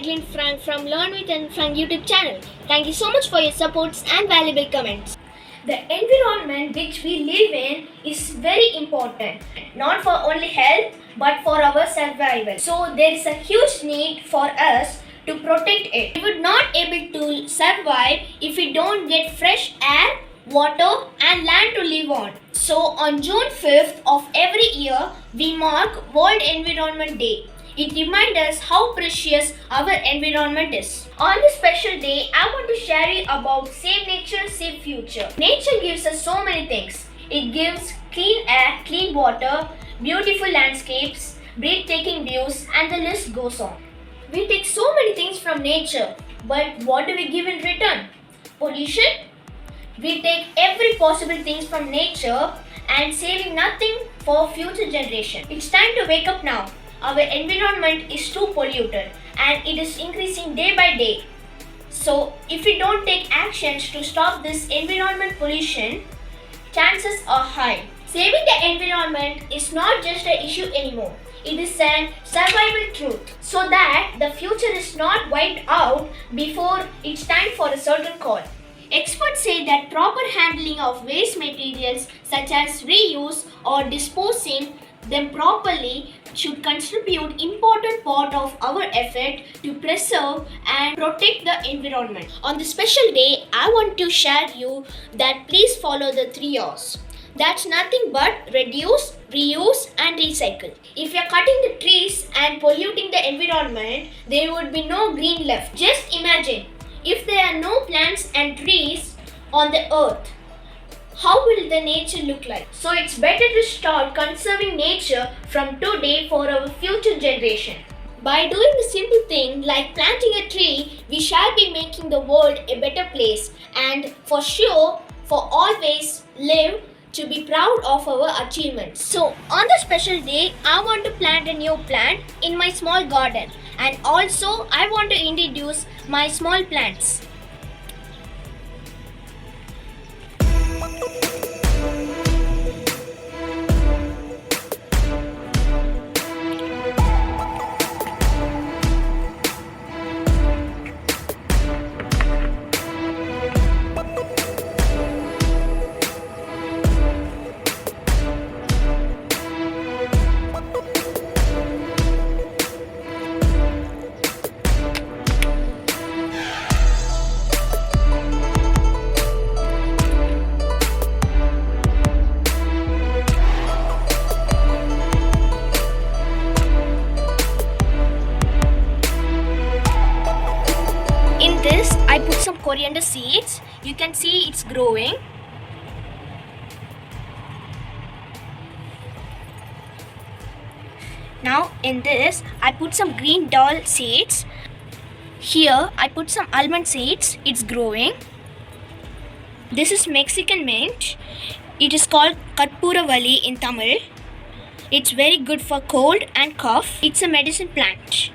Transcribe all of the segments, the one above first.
Caitlin Frank from Learn with and Frank YouTube channel. Thank you so much for your supports and valuable comments. The environment which we live in is very important, not for only health but for our survival. So there is a huge need for us to protect it. We would not able to survive if we don't get fresh air, water and land to live on. So on June 5th of every year, we mark World Environment Day. It reminds us how precious our environment is. On this special day, I want to share you about Save Nature, Save Future. Nature gives us so many things. It gives clean air, clean water, beautiful landscapes, breathtaking views, and the list goes on. We take so many things from nature, but what do we give in return? Pollution? We take every possible things from nature and saving nothing for future generation. It's time to wake up now. Our environment is too polluted and it is increasing day by day. So if we don't take actions to stop this environment pollution, chances are high. Saving the environment is not just an issue anymore. It is a survival truth so that the future is not wiped out before it's time for a certain call. Experts say that proper handling of waste materials such as reuse or disposing them properly should contribute important part of our effort to preserve and protect the environment. On this special day, I want to share you that please follow the 3 R's. That's nothing but reduce, reuse and recycle. If you're cutting the trees and polluting the environment, there would be no green left. Just imagine, if there are no plants and trees on the earth, how will the nature look like? So it's better to start conserving nature from today for our future generation. By doing the simple thing like planting a tree, we shall be making the world a better place and for sure for always live to be proud of our achievements. So on the special day, I want to plant a new plant in my small garden and also I want to introduce my small plants. This I put some coriander seeds. You can see it's growing. Now in this I put some green dal seeds. Here I put some almond seeds. It's growing. This is Mexican mint. It is called Karpooravali in Tamil. It's very good for cold and cough. It's a medicine plant.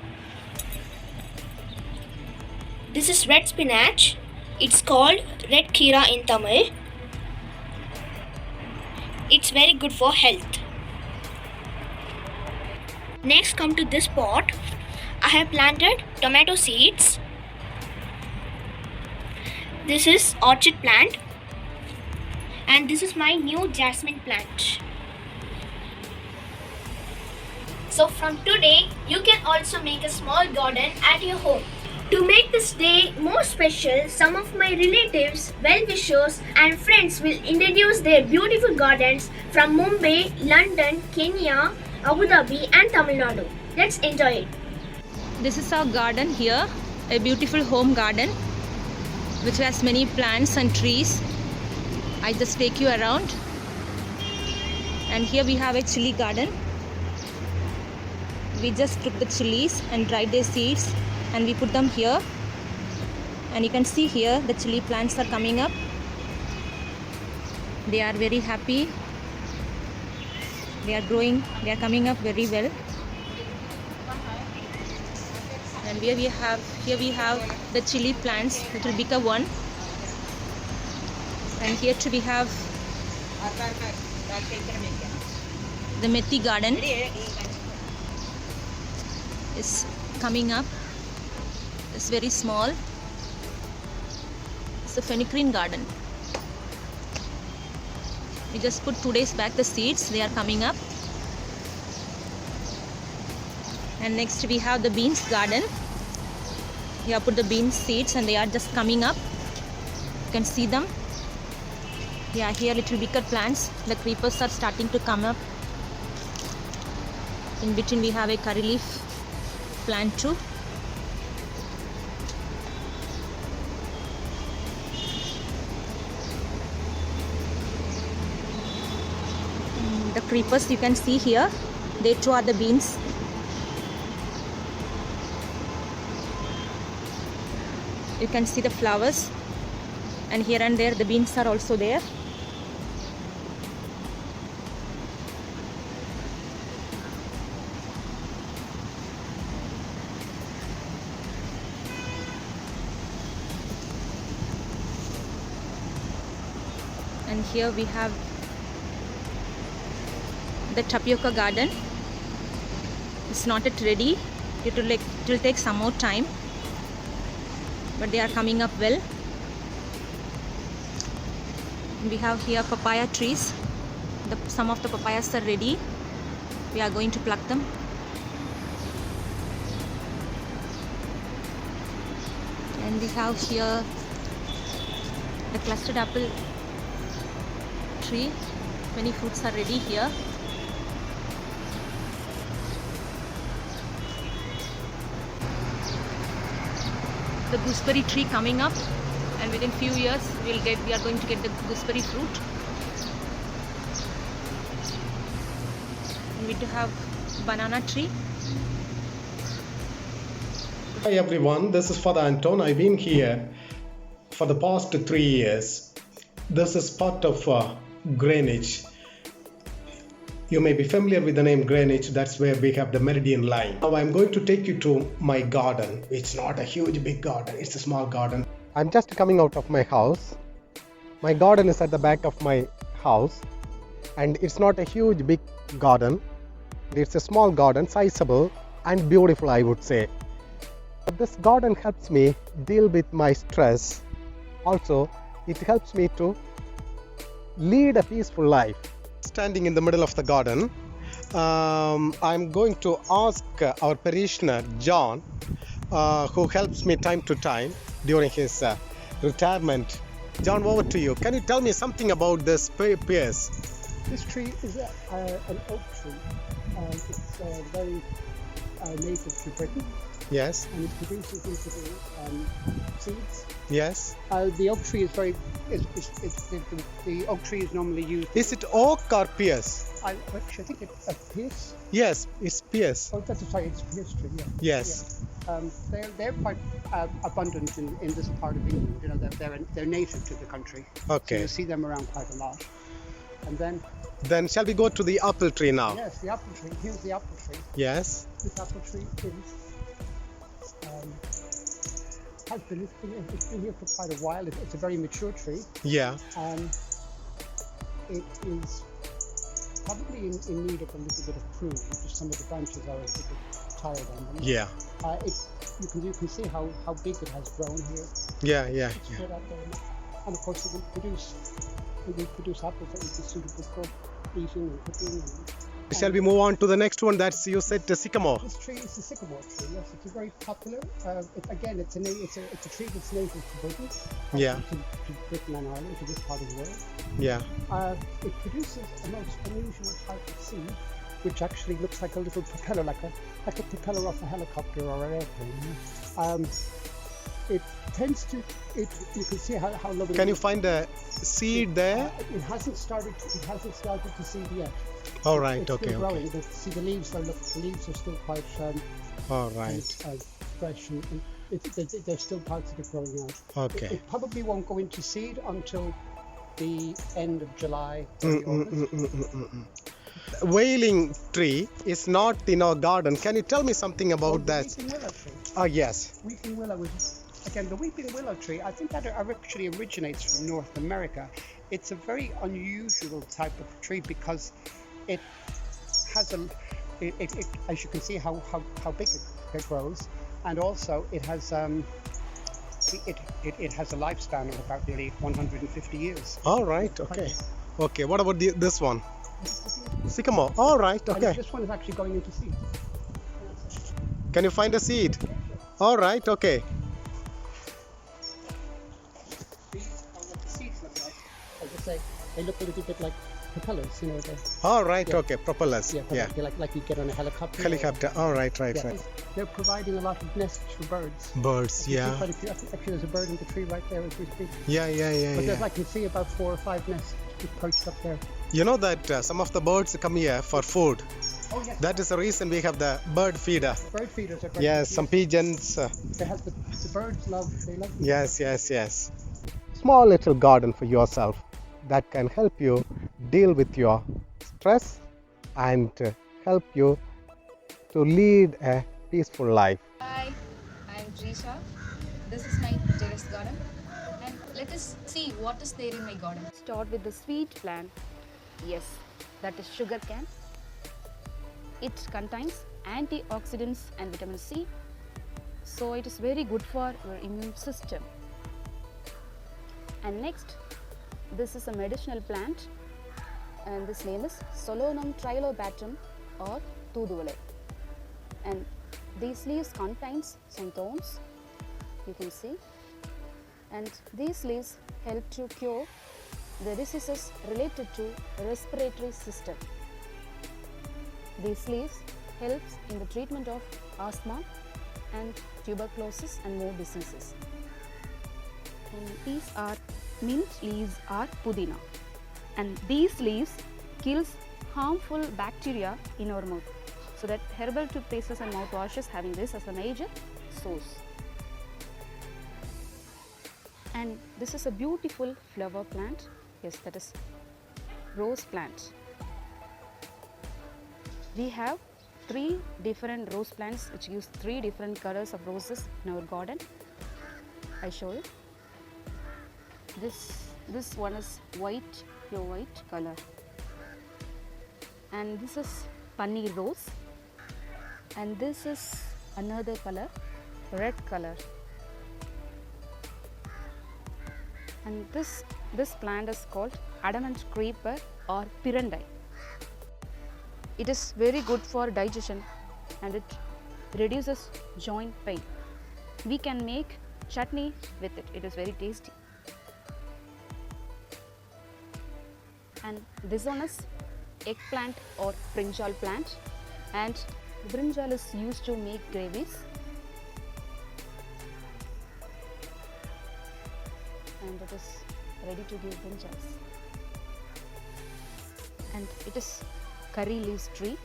This is red spinach. It's called red kira in Tamil. It's very good for health. Next, come to this pot. I have planted tomato seeds. This is orchid plant. And this is my new jasmine plant. So from today, you can also make a small garden at your home. To make this day more special, some of my relatives, well-wishers and friends will introduce their beautiful gardens from Mumbai, London, Kenya, Abu Dhabi and Tamil Nadu. Let's enjoy it. This is our garden here, a beautiful home garden which has many plants and trees. I just take you around. And here we have a chili garden. We just took the chilies and dried their seeds and we put them here, and you can see here the chili plants are coming up. They are very happy. They are growing. They are coming up very well. And here we have the chili plants, little bigger one. And here too we have the methi garden is coming up. It's very small. It's a fenugreek garden. We just put 2 days back the seeds. They are coming up. And next we have the beans garden. We have put the beans seeds and they are just coming up. You can see them. Yeah, here little bigger plants. The creepers are starting to come up. In between we have a curry leaf plant too. The creepers you can see here, they too are the beans. You can see the flowers, and here and there the beans are also there. And here we have the tapioca garden. It's not yet ready. It will take some more time, but they are coming up well. We have here papaya trees. Some of the papayas are ready. We are going to pluck them. And we have here the clustered apple tree. Many fruits are ready here. The gooseberry tree coming up, and within few years we are going to get the gooseberry fruit. And we do have banana tree. Hi everyone, this is Father Anton. I've been here for the past 3 years. This is part of Greenwich. You may be familiar with the name Greenwich. That's where we have the Meridian line. Now I'm going to take you to my garden. It's not a huge big garden, it's a small garden. I'm just coming out of my house. My garden is at the back of my house, and it's not a huge big garden. It's a small garden, sizable and beautiful, I would say. This garden helps me deal with my stress. Also, it helps me to lead a peaceful life. Standing in the middle of the garden, I'm going to ask our parishioner John, who helps me time to time during his retirement. John, over to you. Can you tell me something about this pears? This tree is an oak tree. It's very native to Britain. Yes. And it produces usually seeds. Yes. The oak tree is very. The oak tree is normally used. Is it oak or pears? Actually, I think it's a pierce. Yes, it's pears. Oh, sorry, it's a pierce tree. Yeah. Yes. Yeah. They're quite abundant in this part of England. You know, they're native to the country. Okay. So you see them around quite a lot. And then shall we go to the apple tree now? Yes, the apple tree. Here's the apple tree. Yes. This apple tree it's been here for quite a while. It's a very mature tree. Yeah. It is probably in need of a little bit of pruning, because some of the branches are a little bit tired on them. Yeah. You can see how big it has grown here. Yeah. It's spread out there. And of course it will produce apples that would be suitable for eating and cooking. Shall we move on to the next one? That's, you said, the sycamore. This tree is the sycamore tree. Yes, it's a very popular. It's a tree that's native to Britain. Yeah. To Britain and Ireland, to this part of the world. Yeah. It produces a most unusual type of seed, which actually looks like a little propeller, like a propeller off a helicopter or an airplane. It tends to. You can see how lovely. Can you find a seed there? It hasn't started to seed yet. All right. It's Okay. still growing. Okay. See, the leaves are still quite All right. fresh, and there's still parts of it growing out. Okay. It probably won't go into seed until the end of July. August. Wailing tree is not in our garden. Can you tell me something about that? The weeping willow tree. Yes. Weeping willow is, again, the weeping willow tree. I think that actually originates from North America. It's a very unusual type of tree because it has as you can see how big it grows. and also it has it has a lifespan of about nearly 150 years. All right. Okay. Okay. What about this one? Sycamore. All right. And Okay. this one is actually going into seed. Can you find a seed? All right. Okay. These are what the seeds look like. As I say, they look a little bit like propellers, you know. All right. Yeah. Okay. Propellers. Yeah. Like you get on a helicopter. Helicopter. All right. Right. Yeah. Right. They're providing a lot of nests for birds. Birds. You see Yeah. quite a few. Actually, there's a bird in the tree right there as we speak. Yeah. Yeah. Yeah. But there's, Yeah. I can see about 4 or 5 nests just perched up there. You know that some of the birds come here for food. Oh yes. That is the reason we have the bird feeder. Bird feeders are great. Yes. Some pigeons. They have the birds love. They love. Yes. Yes. Yes. Small little garden for yourself that can help you deal with your stress and help you to lead a peaceful life. Hi, I'm Trisha. This is my terrace garden, and let us see what is there in my garden. Start with the sweet plant. Yes, that is sugar cane. It contains antioxidants and vitamin C, so it is very good for your immune system. And next, this is a medicinal plant, and this name is Solanum trilobatum or Tooduvalai. And these leaves contains some thorns, you can see, and these leaves help to cure the diseases related to respiratory system. These leaves helps in the treatment of asthma and tuberculosis and more diseases. And these are mint leaves or pudina, and these leaves kills harmful bacteria in our mouth. So that herbal toothpastes and mouthwashes having this as a major source. And this is a beautiful flower plant. Yes, that is rose plant. We have 3 different rose plants which gives 3 different colors of roses in our garden. I show you. This one is white, pure white color, and this is paneer rose, and this is another color, red color. And this plant is called adamant creeper or pirandai. It is very good for digestion and it reduces joint pain. We can make chutney with it. It is very tasty. And this one is eggplant or brinjal plant, and brinjal is used to make gravies. And it is ready to give brinjals. And it is curry leaves tree,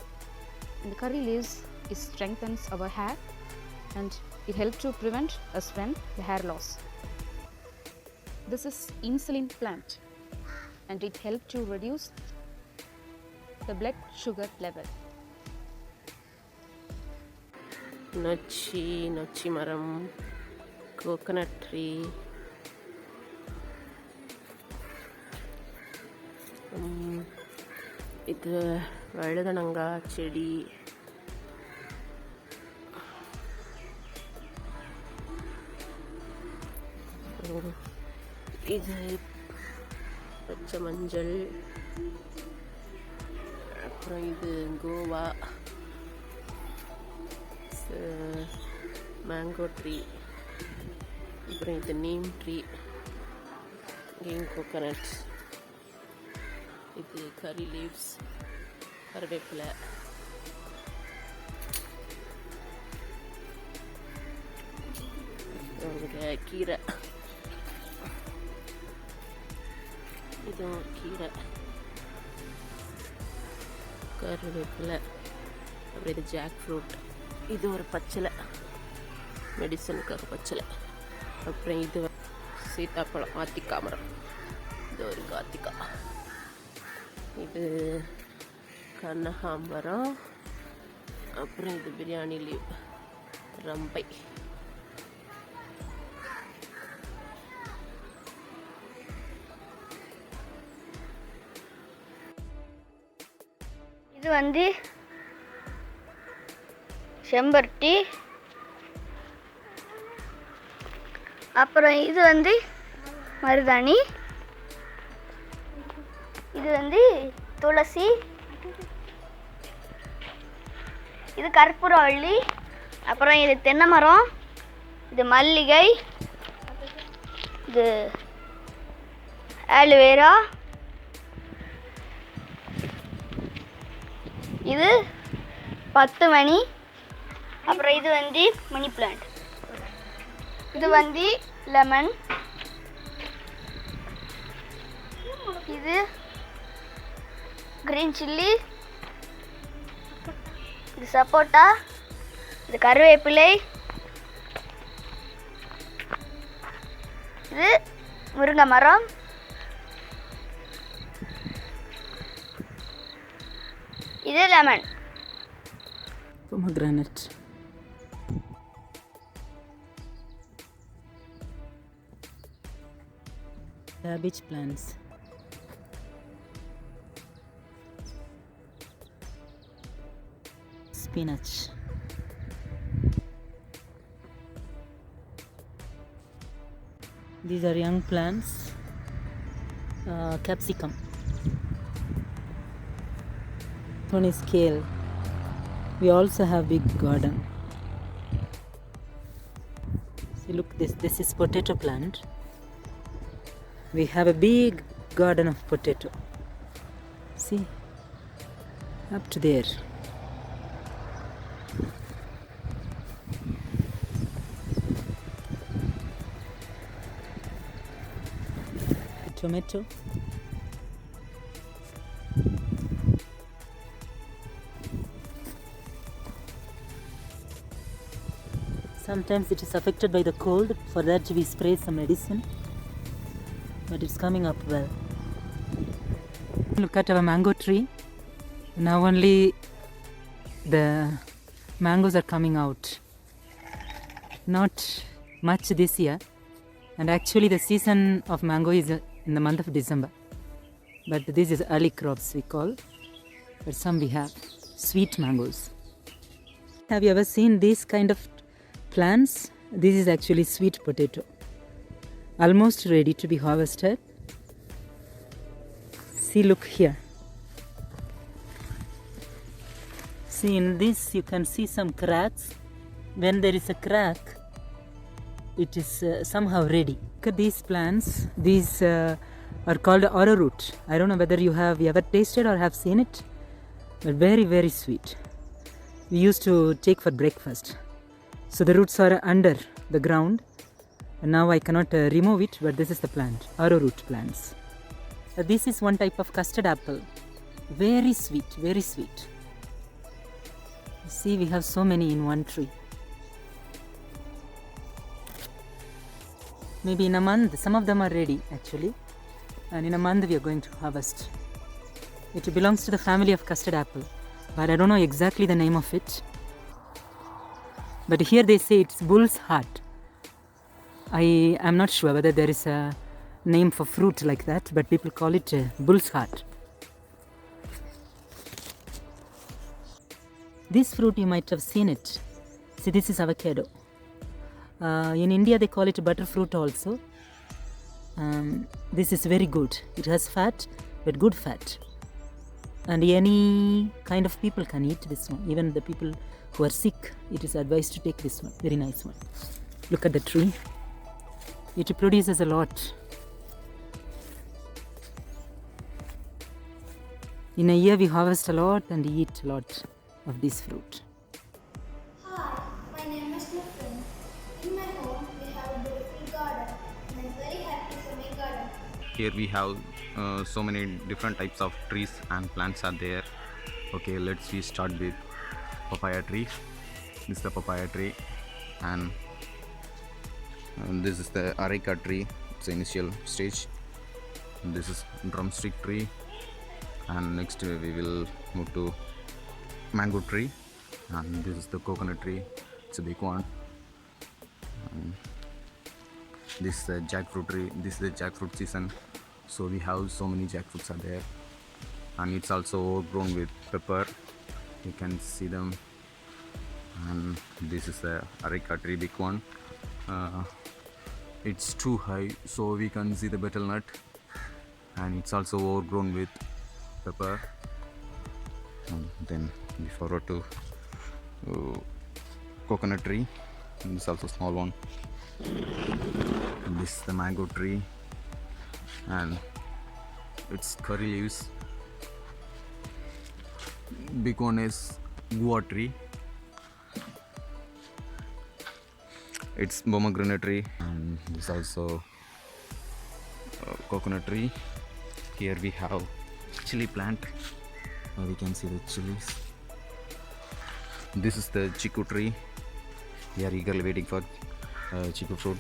and the curry leaves strengthens our hair and it helps to prevent us from the hair loss. This is insulin plant, and it helps to reduce the blood sugar level. நொச்சி மரம், coconut tree, இது வழுதனங்காய் செடி, இது பச்சை மஞ்சள், அப்புறம் இது Goa, mango tree, அப்புறம் இது நீம் ட்ரீ, கிரீன் கோகனட், இது கறி லீவ்ஸ், கருவேப்பிலை, இங்கே கீரை, இதுவும் கீரை, கருவேப்பிலை, அப்புறம் இது ஜாக் ஃப்ரூட், இது ஒரு பச்சலை, மெடிசனுக்காக பச்சலை, அப்புறம் இது சீத்தாப்பழம், ஆத்திக்காய் மரம், இது ஒரு ஆத்திக்காய், இது கனகாம்பரம், அப்புறம் இது பிரியாணி லீவ், ரம்பை. இது வந்து செம்பருத்தி, அப்புறம் இது வந்து மருதாணி, இது வந்து துளசி, இது கற்பூரவள்ளி, அப்புறம் இது தென்னை மரம், இது மல்லிகை, இது ஆலுவேரா, இது 10 மணி, அப்புறம் இது வந்து மணி பிளான்ட், இது வந்து லெமன், இது கிரீன் சில்லி, இது சப்போட்டா, இது கருவேப்பிலை, இது முருங்கை மரம், இது lemon. Pomegranate. Cabbage plants. Spinach. These are young plants. Capsicum. One is kale. We also have big garden. See, look, this is potato plant. We have a big garden of potato. See, up to there. A tomato. Sometimes it is affected by the cold. For that we spray some medicine. But it's coming up well. Look at our mango tree. Now only the mangoes are coming out. Not much this year. And actually the season of mango is in the month of December. But this is early crops we call. But some we have sweet mangoes. Have you ever seen these kind of plants? This is actually sweet potato. Almost ready to be harvested. See, look here. See, in this you can see some cracks. When there is a crack, it is somehow ready. Look at these plants. These are called arrowroot. I don't know whether you have ever tasted or have seen it, but very, very sweet. We used to take for breakfast. So the roots are under the ground. And now I cannot remove it, but this is the plant, arrowroot plants. This is one type of custard apple. Very sweet, very sweet. See, we have so many in one tree. Maybe in a month, some of them are ready actually. And in a month we are going to harvest. It belongs to the family of custard apple. But I don't know exactly the name of it. But here they say it's bull's heart. I am not sure whether there is a name for fruit like that, but people call it bull's heart. This fruit you might have seen it. See, this is avocado. In India they call it butter fruit also. This is very good. It has fat, but good fat. And any kind of people can eat this one. Even the people who are sick, it is advised to take this one. Very nice one. Look at the tree. It produces a lot. In a year we harvest a lot and eat a lot of this fruit. Hi, my name is Nupin. In my home, we have a beautiful garden, and I'm very happy for my garden. Here we have so many different types of trees and plants are there. Okay, let's we start with papaya tree. This is the papaya tree, and this is the areca tree. It's the initial stage. And this is drumstick tree, and next we will move to mango tree, and this is the coconut tree. It's a big one. And this is the jackfruit tree. This is the jackfruit season, so we have so many jackfruits are there, and it's also overgrown with pepper. You can see them. And this is the areca tree, big one. it's too high, so we can see the betel nut, and it's also overgrown with pepper. And then we forward to coconut tree, and this also small one. And this is the mango tree, and its curry leaves. Big one is guava tree. It's pomegranate tree, and this also coconut tree. Here we have chili plant. We can see the chilies. This is the chiku tree. We are eagerly waiting for chiku fruit.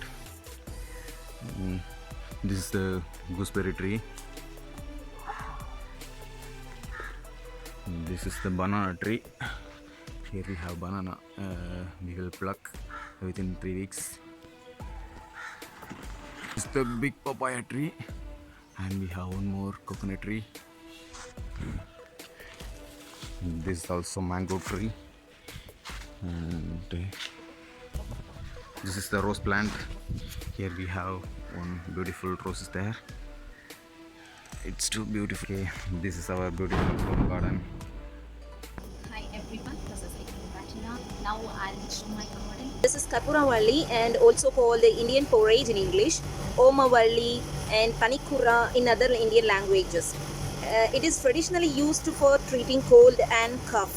This is the gooseberry tree. This is the banana tree. Here we have banana. We will pluck within 3 weeks. This is the big papaya tree, and we have one more coconut tree. This is also mango tree, and this is the rose plant. Here we have one beautiful roses there. It's too beautiful. Okay, this is our beautiful home garden. Hi everyone, this is Katina. Now I'll show my garden. This is Kapuravalli, and also called the Indian porridge in English, Omavalli and Panikura in other Indian languages. It is traditionally used for treating cold and cough.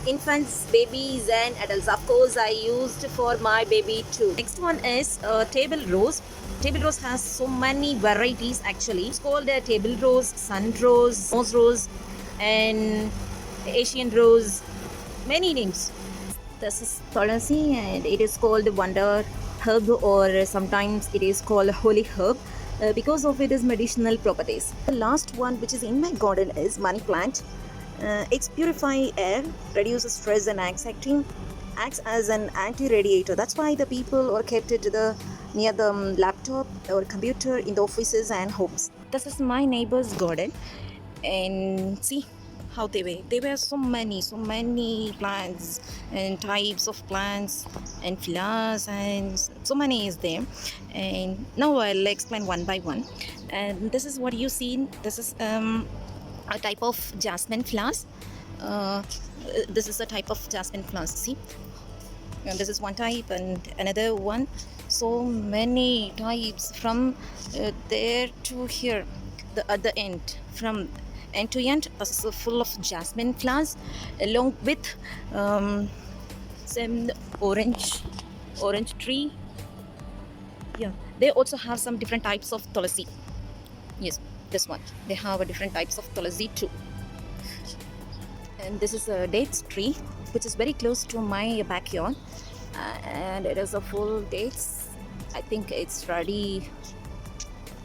Infants, babies and adults. Of course, I used for my baby too. Next one is table rose. Table rose has so many varieties actually. It's called a table rose, sun rose, nose rose, and Asian rose. Many names. This is tulsi, and it is called wonder herb, or sometimes it is called holy herb. Because of its medicinal properties. The last one which is in my garden is money plant. It's purify air, reduces stress and anxiety, acts as an anti-radiator. That's why the people are kept it near the laptop or computer in the offices and homes. This is my neighbor's garden, and see how they were. There were so many plants and types of plants and flowers, and so many is there. And now I'll explain one by one. And this is what you see. This is a type of jasmine flowers. This is a type of jasmine flowers. See, and this is one type and another one. So many types from there to here, the other end, from end to end. This is full of jasmine flowers, along with some orange tree. Yeah, they also have some different types of tulsi. Yes, this one, they have a different types of tulsi too. And this is a dates tree which is very close to my backyard, and it is a full dates. I think it's ready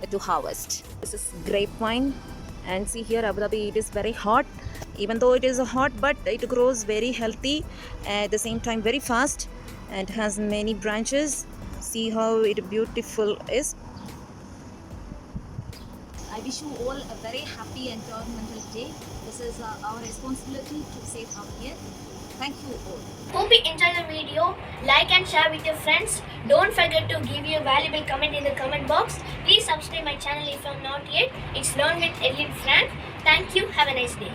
to harvest. This is grapevine, and see here Abu Dhabi, it is very hot. Even though it is hot, but it grows very healthy, at the same time very fast, and has many branches. See how it beautiful is. I wish you all a very happy and environmental day. This is our responsibility to save our here. Thank you all. Hope you enjoyed the video. Like and share with your friends. Don't forget to give your valuable comment in the comment box. Please subscribe my channel if you have not yet. It's Learn with Edwin Frank. Thank you. Have a nice day.